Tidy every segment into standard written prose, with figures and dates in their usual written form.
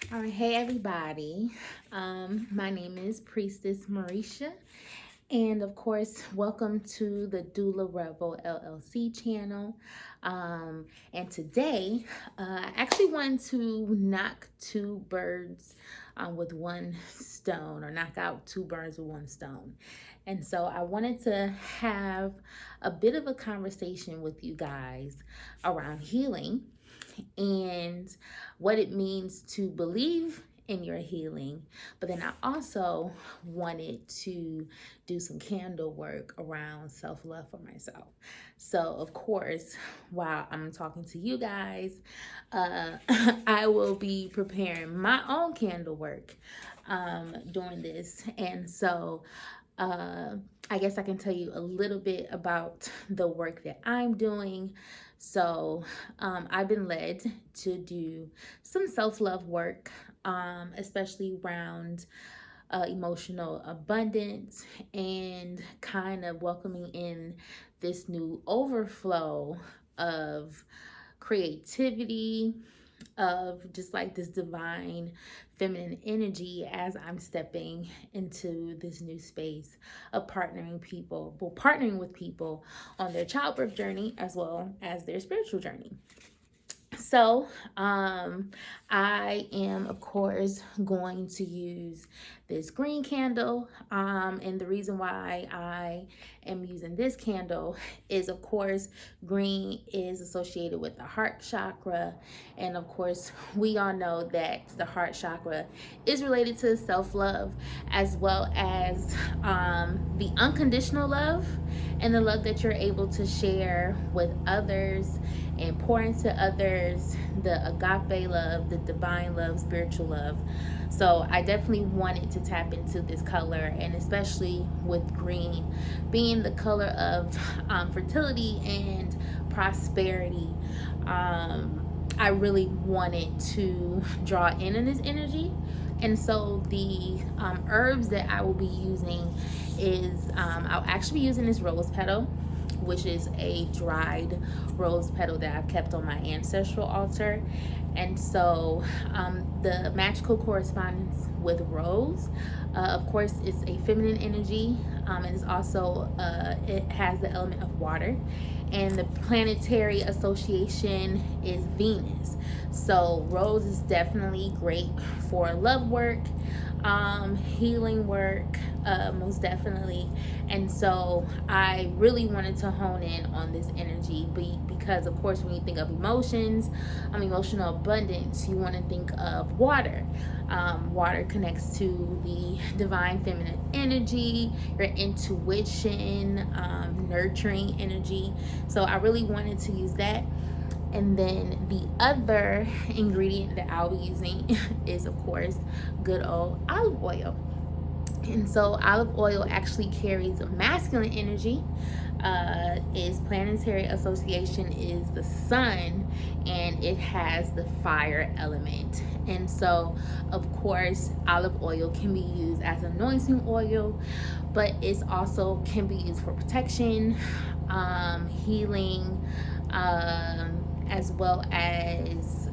All right, hey everybody. My name is Priestess Mareesha, and of course, welcome to the Doula Rebel LLC channel. And today, I actually wanted to knock two birds with one stone, or knock out two birds with one stone. And so I wanted to have a bit of a conversation with you guys around healing and what it means to believe in your healing. But then I also wanted to do some candle work around self-love for myself. So of course, while I'm talking to you guys, I will be preparing my own candle work during this. And so I guess I can tell you a little bit about the work that I'm doing. So I've been led to do some self-love work, especially around emotional abundance and kind of welcoming in this new overflow of creativity, of just like this divine feminine energy as I'm stepping into this new space of partnering with people on their childbirth journey as well as their spiritual journey. So, I am, of course, going to use this green candle. And the reason why I am using this candle is, of course, green is associated with the heart chakra. And of course, we all know that the heart chakra is related to self-love, as well as the unconditional love and the love that you're able to share with others and pour into others, the agape love, the divine love, spiritual love. So I definitely wanted to tap into this color, and especially with green being the color of fertility and prosperity. I really wanted to draw in on this energy. And so the herbs that I will be using is I'll actually be using this rose petal, which is a dried rose petal that I've kept on my ancestral altar. And so the magical correspondence with rose, of course, it's a feminine energy, and it's also it has the element of water, and the planetary association is Venus. So rose is definitely great for love work, healing work, most definitely. And so I really wanted to hone in on this energy because, of course, when you think of emotions, emotional abundance, you want to think of water. Water connects to the divine feminine energy, your intuition, nurturing energy. So I really wanted to use that. And then the other ingredient that I'll be using is, of course, good old olive oil. And so olive oil actually carries a masculine energy. Its planetary association is the sun, and it has the fire element. And so, of course, olive oil can be used as anointing oil, but it's also can be used for protection, healing, as well as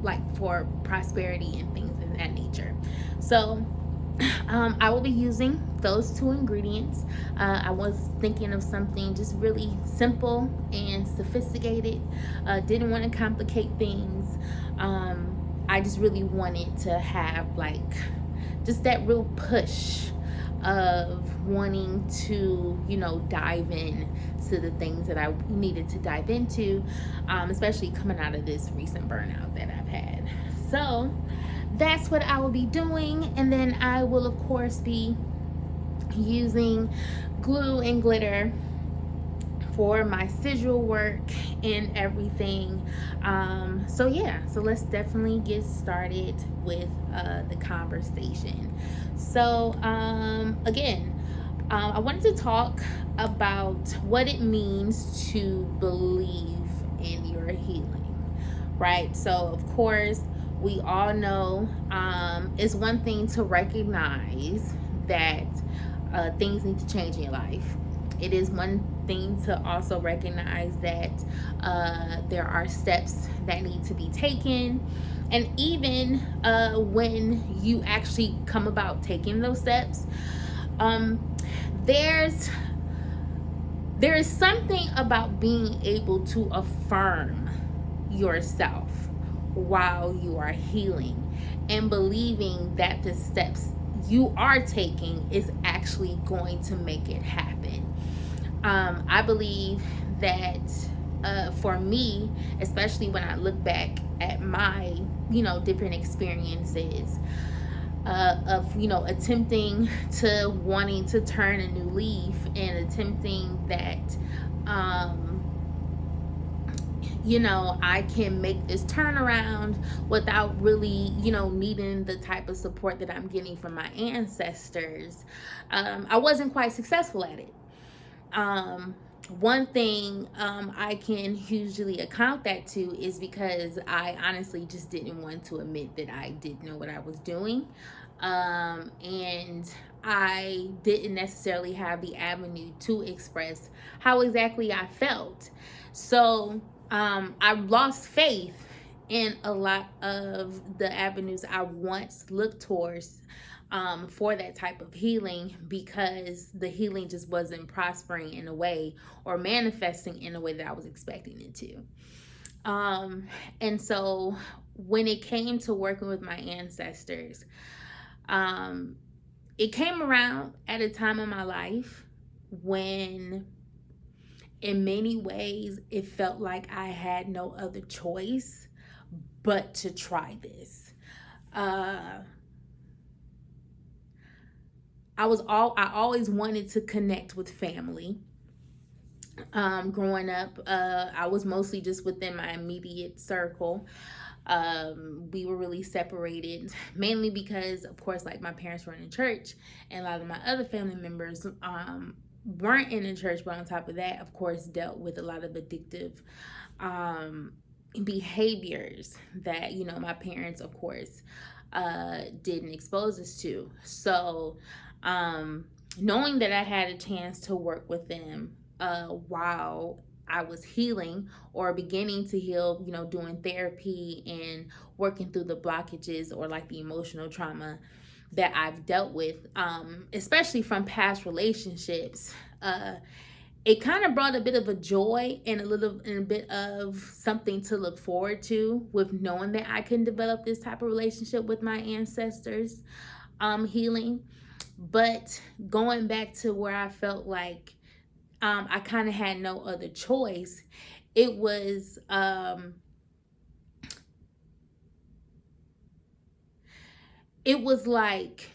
like for prosperity and things of that nature. So I will be using those two ingredients. I was thinking of something just really simple and sophisticated. Didn't want to complicate things. I just really wanted to have like just that real push of wanting to, dive in to the things that I needed to dive into, especially coming out of this recent burnout that I've had. So that's what I will be doing. And then I will, of course, be using glue and glitter for my sigil work and everything. So let's definitely get started with the conversation. So again, I wanted to talk about what it means to believe in your healing, right? So of course, we all know it's one thing to recognize that things need to change in your life. It is one thing to also recognize that there are steps that need to be taken And even when you actually come about taking those steps, there is something about being able to affirm yourself while you are healing and believing that the steps you are taking is actually going to make it happen. I believe that for me, especially when I look back at my, different experiences of, attempting to wanting to turn a new leaf and attempting that, I can make this turnaround without really, needing the type of support that I'm getting from my ancestors. I wasn't quite successful at it. One thing I can hugely account that to is because I honestly just didn't want to admit that I didn't know what I was doing. And I didn't necessarily have the avenue to express how exactly I felt. So I lost faith in a lot of the avenues I once looked towards for that type of healing, because the healing just wasn't prospering in a way or manifesting in a way that I was expecting it to. And so when it came to working with my ancestors, it came around at a time in my life when in many ways it felt like I had no other choice but to try this. I always wanted to connect with family. Growing up, I was mostly just within my immediate circle. We were really separated, mainly because, of course, like my parents were in church, and a lot of my other family members weren't in the church. But on top of that, of course, dealt with a lot of addictive behaviors that my parents, of course, didn't expose us to. So knowing that I had a chance to work with them while I was healing or beginning to heal, doing therapy and working through the blockages or like the emotional trauma that I've dealt with, especially from past relationships, it kind of brought a bit of a joy and a bit of something to look forward to, with knowing that I can develop this type of relationship with my ancestors, healing. But going back to where I felt like I kind of had no other choice, it was like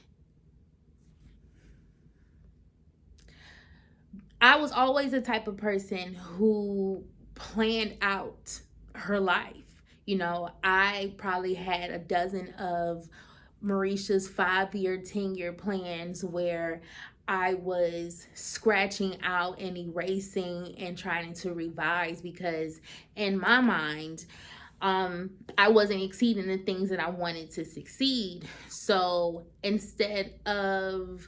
I was always the type of person who planned out her life. I probably had a dozen of Mareesha's 5-year, 10-year plans where I was scratching out and erasing and trying to revise, because in my mind, I wasn't exceeding the things that I wanted to succeed. So instead of,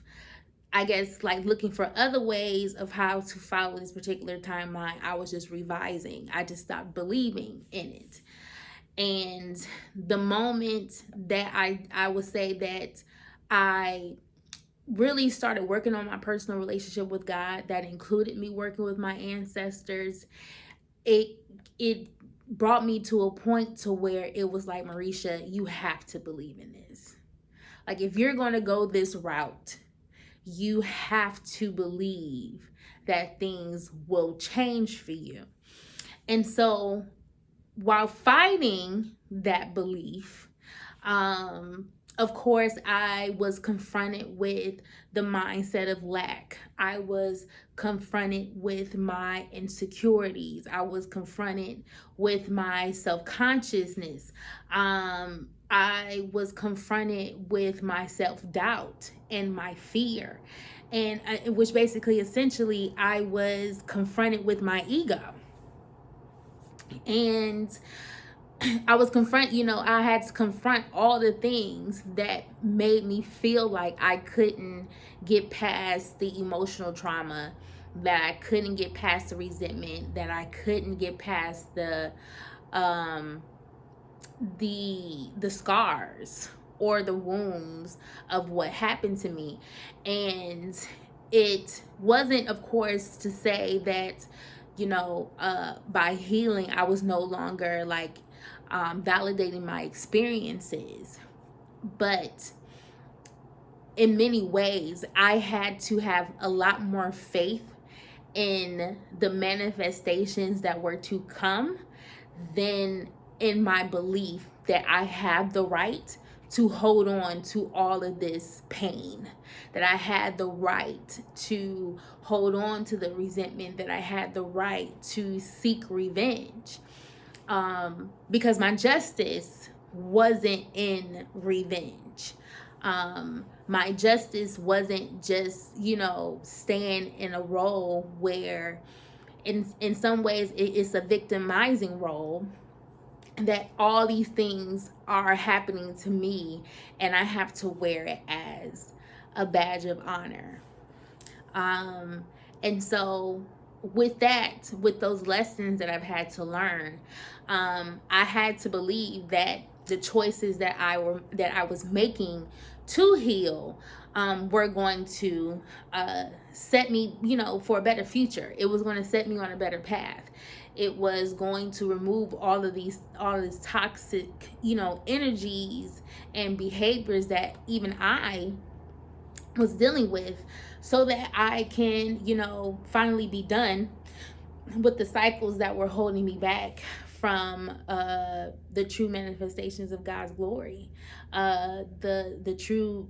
I guess, like looking for other ways of how to follow this particular timeline, I was just revising. I just stopped believing in it. And the moment that I would say that I really started working on my personal relationship with God, that included me working with my ancestors, it brought me to a point to where it was like, Mareesha, you have to believe in this. Like, if you're going to go this route, you have to believe that things will change for you. And so while fighting that belief, of course, I was confronted with the mindset of lack. I was confronted with my insecurities. I was confronted with my self-consciousness. I was confronted with my self-doubt and my fear, and which basically, essentially, I was confronted with my ego. And I was I had to confront all the things that made me feel like I couldn't get past the emotional trauma, that I couldn't get past the resentment, that I couldn't get past the the scars or the wounds of what happened to me. And it wasn't, of course, to say that, by healing, I was no longer like validating my experiences. But in many ways, I had to have a lot more faith in the manifestations that were to come than in my belief that I have the right to hold on to all of this pain, that I had the right to hold on to the resentment, that I had the right to seek revenge. Because my justice wasn't in revenge. My justice wasn't just, staying in a role where in some ways it's a victimizing role, that all these things are happening to me and I have to wear it as a badge of honor. And so with those lessons that I've had to learn, I had to believe that the choices that I was making to heal were going to set me, for a better future. It was going to set me on a better path. It was going to remove all of these toxic, energies and behaviors that even I was dealing with, so that I can, finally be done with the cycles that were holding me back from the true manifestations of God's glory, the true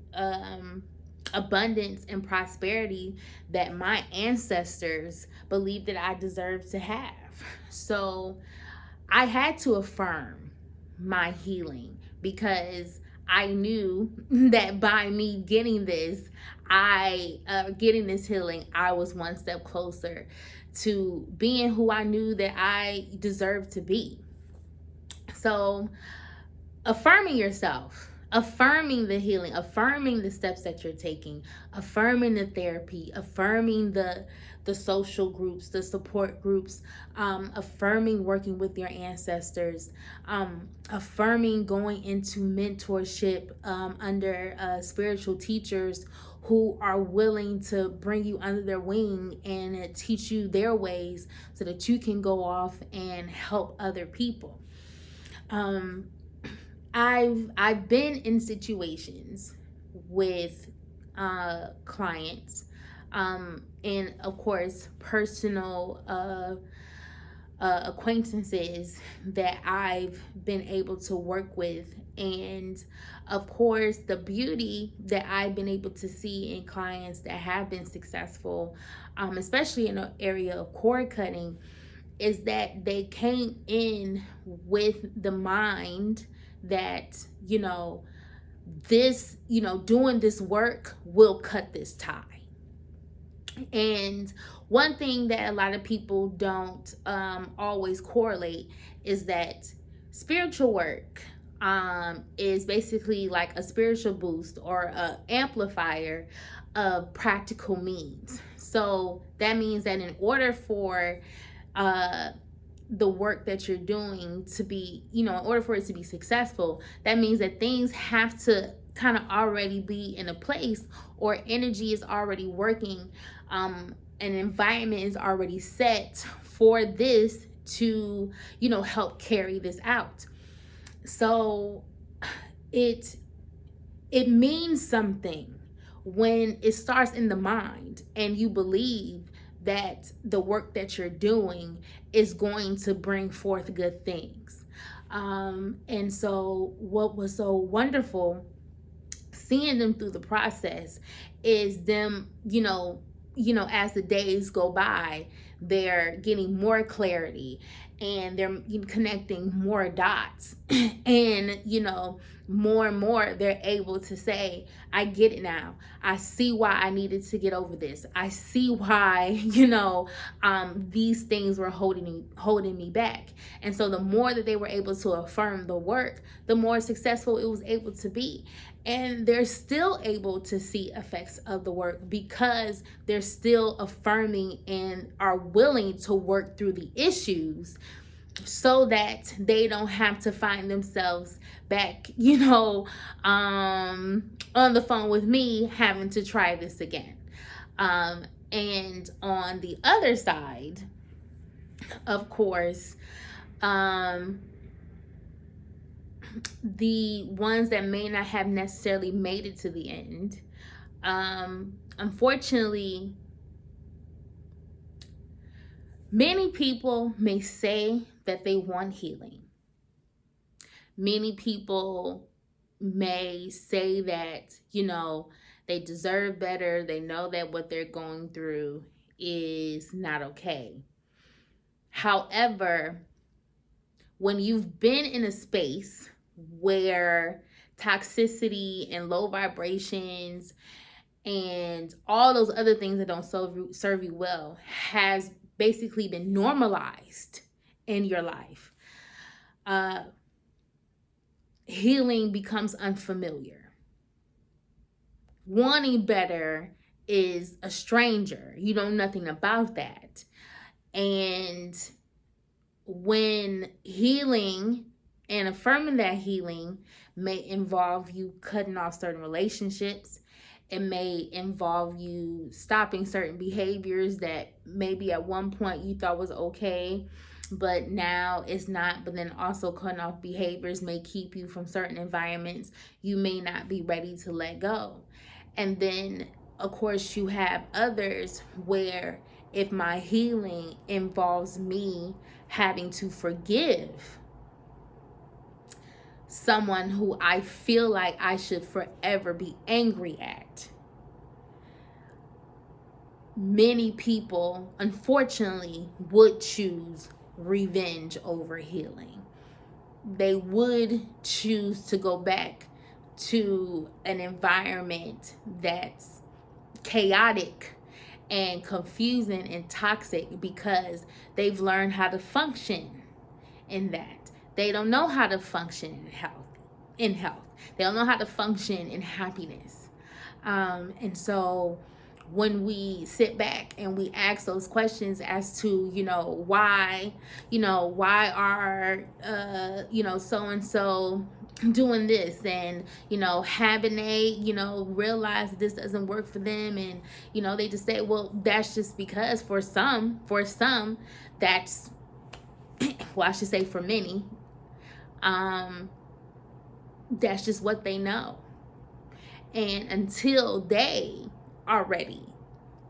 abundance and prosperity that my ancestors believed that I deserved to have. So I had to affirm my healing, because I knew that by me getting this, getting this healing, I was one step closer to being who I knew that I deserved to be. So affirming yourself, affirming the healing, affirming the steps that you're taking, affirming the therapy, affirming the social groups, the support groups, affirming working with your ancestors, affirming going into mentorship under spiritual teachers who are willing to bring you under their wing and teach you their ways so that you can go off and help other people. I've been in situations with clients, and of course personal acquaintances that I've been able to work with, and of course the beauty that I've been able to see in clients that have been successful, especially in the area of cord cutting, is that they came in with the mind that, this, doing this work will cut this tie. And one thing that a lot of people don't always correlate is that spiritual work is basically like a spiritual boost or an amplifier of practical means. So that means that in order for the work that you're doing to be, in order for it to be successful, that means that things have to kind of already be in a place, or energy is already working, an environment is already set for this to, help carry this out. So it means something when it starts in the mind and you believe that the work that you're doing is going to bring forth good things. And so what was so wonderful seeing them through the process is them, as the days go by, they're getting more clarity and they're connecting more dots and more and more they're able to say, I get it now. I see why I needed to get over this. I see why these things were holding me back. And so the more that they were able to affirm the work, the more successful it was able to be. And they're still able to see effects of the work because they're still affirming and are willing to work through the issues so that they don't have to find themselves back, on the phone with me having to try this again. And on the other side, of course, the ones that may not have necessarily made it to the end, unfortunately, many people may say that they want healing. Many people may say that, they deserve better. They know that what they're going through is not okay. However, when you've been in a space where toxicity and low vibrations and all those other things that don't serve you well has basically been normalized in your life, healing becomes unfamiliar. Wanting better is a stranger. You know nothing about that. And when healing and affirming that healing may involve you cutting off certain relationships, it may involve you stopping certain behaviors that maybe at one point you thought was okay, but now it's not. But then also cutting off behaviors may keep you from certain environments you may not be ready to let go. And then, of course, you have others where if my healing involves me having to forgive someone who I feel like I should forever be angry at, many people, unfortunately, would choose revenge over healing. They would choose to go back to an environment that's chaotic and confusing and toxic because they've learned how to function in that. They don't know how to function in health. They don't know how to function in happiness. And so when we sit back and we ask those questions as to, why are, so-and-so doing this, and having they realize this doesn't work for them, and they just say, well, that's just because for some that's well, I should say for many, that's just what they know. And until they are ready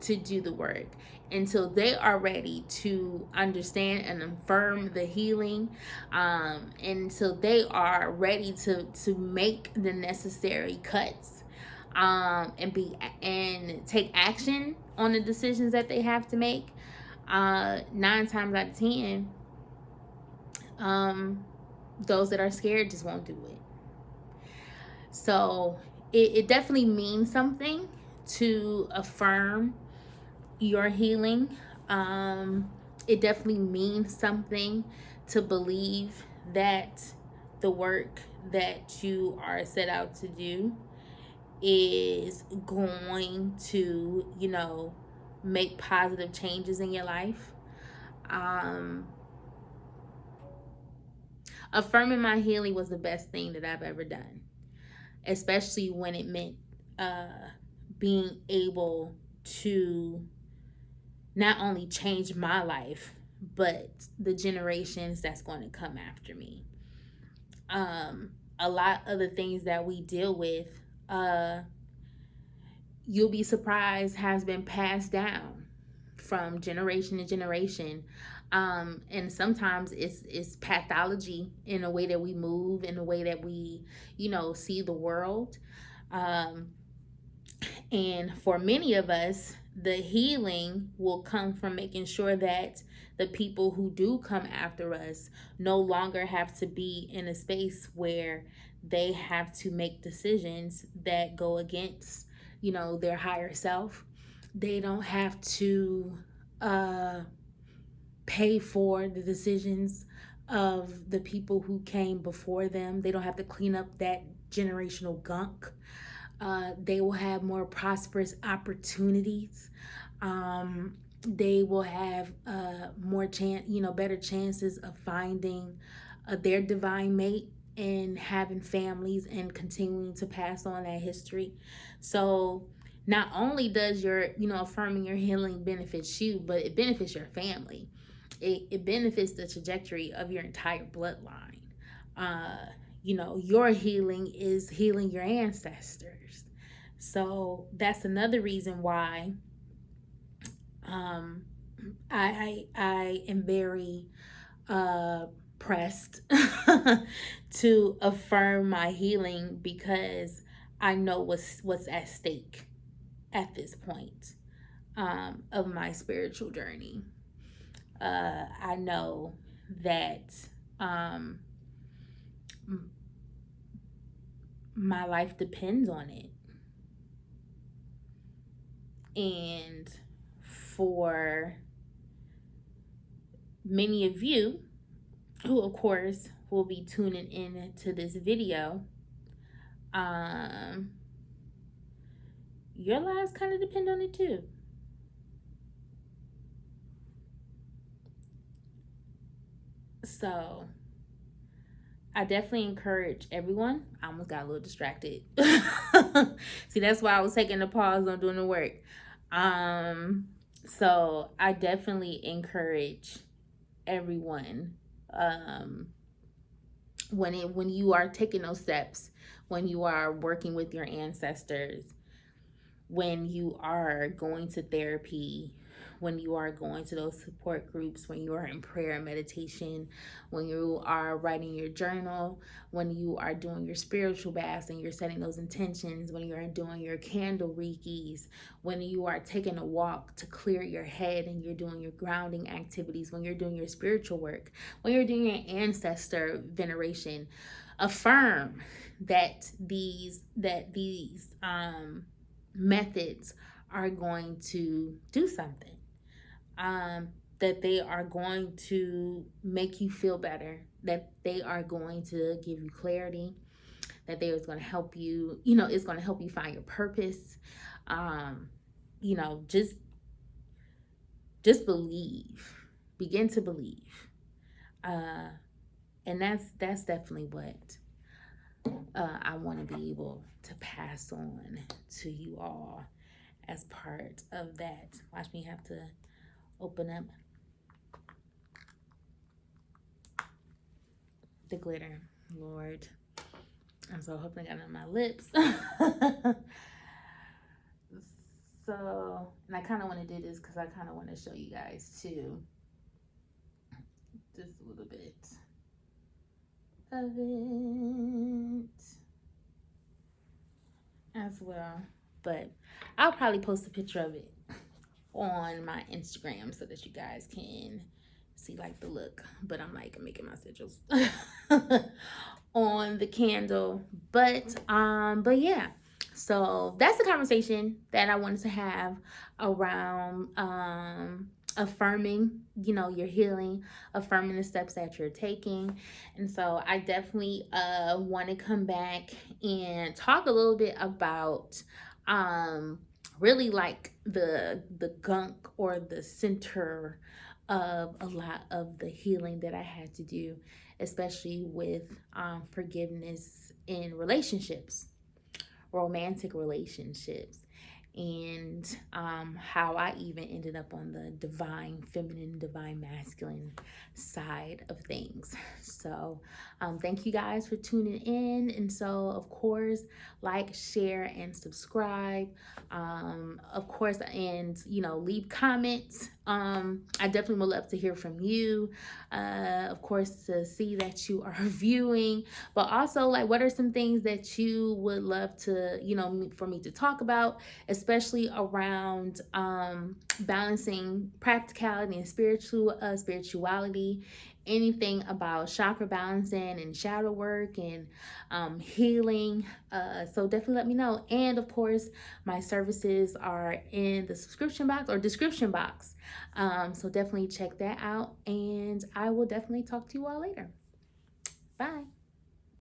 to do the work, until they are ready to understand and affirm the healing, until they are ready to make the necessary cuts, and take action on the decisions that they have to make, 9 times out of 10, those that are scared just won't do it. So it definitely means something to affirm your healing. It definitely means something to believe that the work that you are set out to do is going to, make positive changes in your life. Affirming my healing was the best thing that I've ever done, especially when it meant being able to not only change my life, but the generations that's going to come after me. A lot of the things that we deal with, you'll be surprised, has been passed down from generation to generation. And sometimes it's pathology in the way that we move, in the way that we, see the world. And for many of us, the healing will come from making sure that the people who do come after us no longer have to be in a space where they have to make decisions that go against, their higher self. They don't have to pay for the decisions of the people who came before them. They don't have to clean up that generational gunk. They will have more prosperous opportunities. they will have better chances of finding their divine mate and having families and continuing to pass on that history. So not only does your, affirming your healing benefits you, but it benefits your family. It benefits the trajectory of your entire bloodline. Your healing is healing your ancestors. So that's another reason why um, I am very pressed to affirm my healing, because I know what's at stake at this point of my spiritual journey. I know that my life depends on it. And for many of you who, of course, will be tuning in to this video, your lives kind of depend on it too. So I definitely encourage everyone. I almost got a little distracted. See, that's why I was taking a pause on doing the work. So I definitely encourage everyone, when you are taking those steps, when you are working with your ancestors, when you are going to therapy, when you are going to those support groups, when you are in prayer and meditation, when you are writing your journal, when you are doing your spiritual baths and you're setting those intentions, when you're doing your candle reikis, when you are taking a walk to clear your head and you're doing your grounding activities, when you're doing your spiritual work, when you're doing your ancestor veneration, affirm that these methods are going to do something, that they are going to make you feel better, that they are going to give you clarity, that they are going to help you, it's going to help you find your purpose. Just believe, begin to believe. And that's definitely what I want to be able to pass on to you all as part of that. Watch me have to open up the glitter, Lord. I'm so hoping I got it on my lips. So, and I kind of want to do this because I kind of want to show you guys too, just a little bit of it as well. But I'll probably post a picture of it on my Instagram so that you guys can see like the look. But I'm like making my sigils on the candle. But yeah. So that's the conversation that I wanted to have around affirming, your healing, affirming the steps that you're taking. And so I definitely want to come back and talk a little bit about really like the gunk or the center of a lot of the healing that I had to do, especially with forgiveness in relationships, romantic relationships, and how I even ended up on the divine feminine, divine masculine side of things. So thank you guys for tuning in. And so, of course, like, share, and subscribe. Of course, and leave comments. I definitely would love to hear from you. Of course, to see that you are viewing, but also like, what are some things that you would love to, for me to talk about, especially around balancing practicality and spirituality, anything about chakra balancing and shadow work and healing. So definitely let me know. And of course, my services are in the subscription box or description box. So definitely check that out. And I will definitely talk to you all later. Bye.